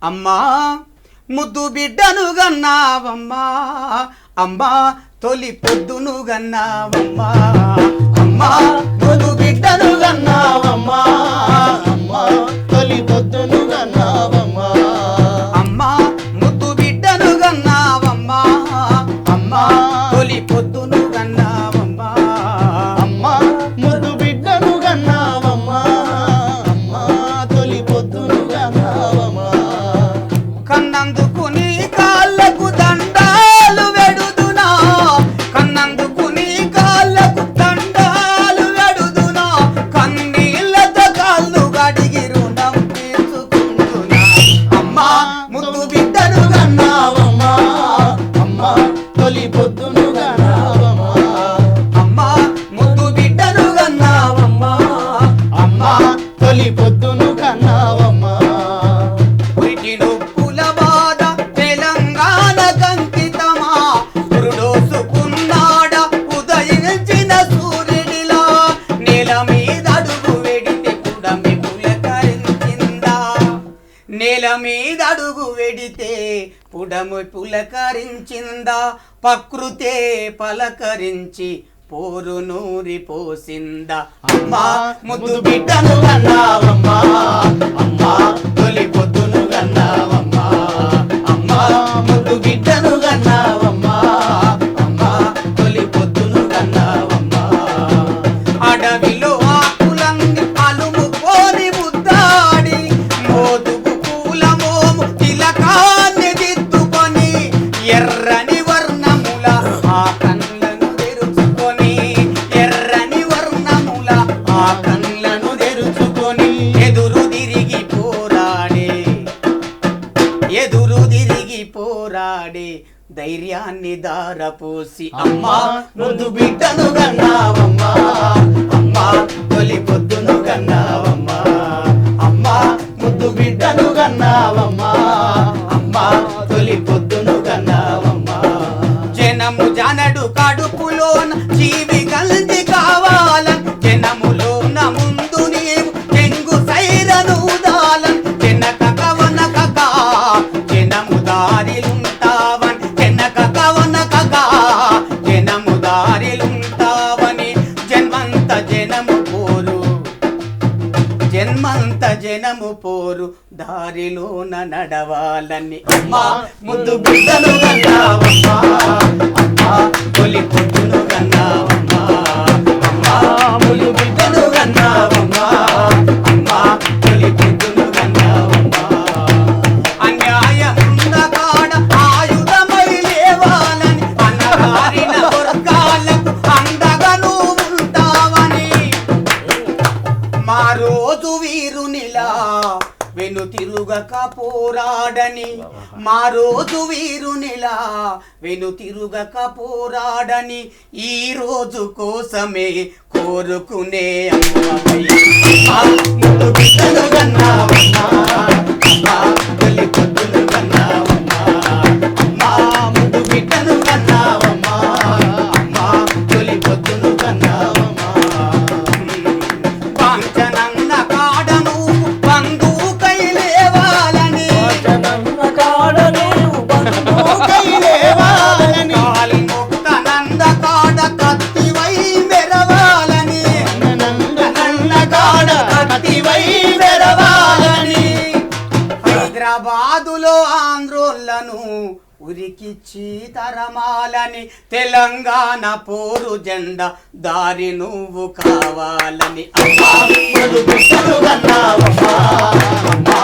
అమ్మా ముద్దు బిడ్డను గన్నావమ్మా అమ్మా తొలి పొద్దును గన్నావమ్మా అమ్మా ముద్దు బిడ్డను గన్నావమ్మా అమ్మా తొలి పొద్దును గన్నావమ్మా అమ్మా ముద్దు బిడ్డను గన్నావమ్మా అమ్మా తొలి పొద్దును గన్నావమ్మా అమ్మా ముద్దు బిడ్డను గన్నావమ్మా అమ్మా తొలి పొద్దును గన్నావమ్మా కన్నందుకు నీ కాళ్ళకు దండాలు వెడుదునా కన్నందుకు నీ కాళ్ళకు దండాలు వెడుదునా కన్నీళ్ళతో కాళ్ళు గడిగి రుణం తీర్చుకుంటున్నా అమ్మా ముద్దు బిడ్డను గన్నావమ్మా అమ్మా తొలి పొద్దును గన్నావమ్మా అమ్మా ముద్దు బిడ్డను గన్నావమ్మా అమ్మా తొలి పొద్దును గన్నావమ్మా పురిటి నొప్పుల బాధ తెలంగాణ కంకితమా పురుడోసుకున్నాడ ఉదయించిన సూర్యుడిలా నేల మీద అడుగు వెడితే పుడమి పులకరించిందా నేల మీద అడుగు వెడితే పుడమి పులకరించిందా ప్రకృతే పలకరించి పోరు నూరి పోసిందా అమ్మా ముద్దు బిడ్డను గన్నావమ్మా అమ్మా తొలి పొద్దును గన్నావమ్మా అమ్మా ముద్దు బిడ్డను గన్నావమ్మా అమ్మా తొలి పొద్దును గన్నావమ్మా అడవిలో ఆకులన్నీ అలుముకొని ముద్దాడి మోదుగు పూల మోము తిలకాన్ని దిద్దుకొని ఎర్రని వర్ణముల ఆ కళ్ళను తెరుచుకొని ఎర్రని వర్ణముల ఆ కళ్ళను తెరుచుకొని ఎదురు తిరిగి పోరాడే ధైర్యాన్ని దారపోసి అమ్మా ముద్దు బిడ్డను గన్నావమ్మా అమ్మా తొలి పొద్దును గన్నావమ్మా అమ్మా ముద్దు బిడ్డను గన్నావమ్మా అమ్మా తొలి పొద్దును గన్నావమ్మా జనము జనడు కడుపులోన జీవి గల్ది కావాలని జనములోన ముందు నీవు చెంగు సైరను దాలని జనక కవనకగా జనము దారిలుంటావని జనక కవనకగా జనము దారిలుంటావని జన్మంత జనము పోరు దారిలోన నడవాలని అమ్మా ముద్దు బిడ్డను గన్నావమ్మా అమ్మా తొలి పొద్దును గన్నావమ్మా అమ్మా ముద్దు బిడ్డను గన్నావమ్మా అమ్మా తొలి పొద్దును గన్నావమ్మా అన్యాయమున్న కాడ ఆయుధమై లేవాలని అన్నగారిన వర్గాలకు అండగా నువ్వు ఉంటావని మా రోజు వీరునిలా వెనుతిరుగక పోరాడని మా రోజు వీరునిలా వెనుతిరుగక పోరాడని ఈ రోజు కోసమే కోరుకునే అమ్మా ముద్దు బిడ్డను గన్నావమ్మా అమ్మా తొలి పొద్దును గన్నావమ్మా అమ్మా ముద్దు బిడ్డను గన్నావమ్మా అమ్మా తొలి పొద్దును గన్నావమ్మా పంచనన్న కాడను బంధుకై లేవాలని జనమ్మ కాడను బంధుకై లేవాలని కాలి మొక్కనంద కాడ కత్తివై మెరవాలని నన్న కాడ కత్తివై మెరవాలని హైదరాబాదులో ఆంధ్రోళ్లను ఉరికిచ్చి తరమాలని తెలంగాణ పోరు జెండా దారి నువ్వు కావాలని అమ్మా ముద్దు బిడ్డను గన్నావమ్మా అమ్మా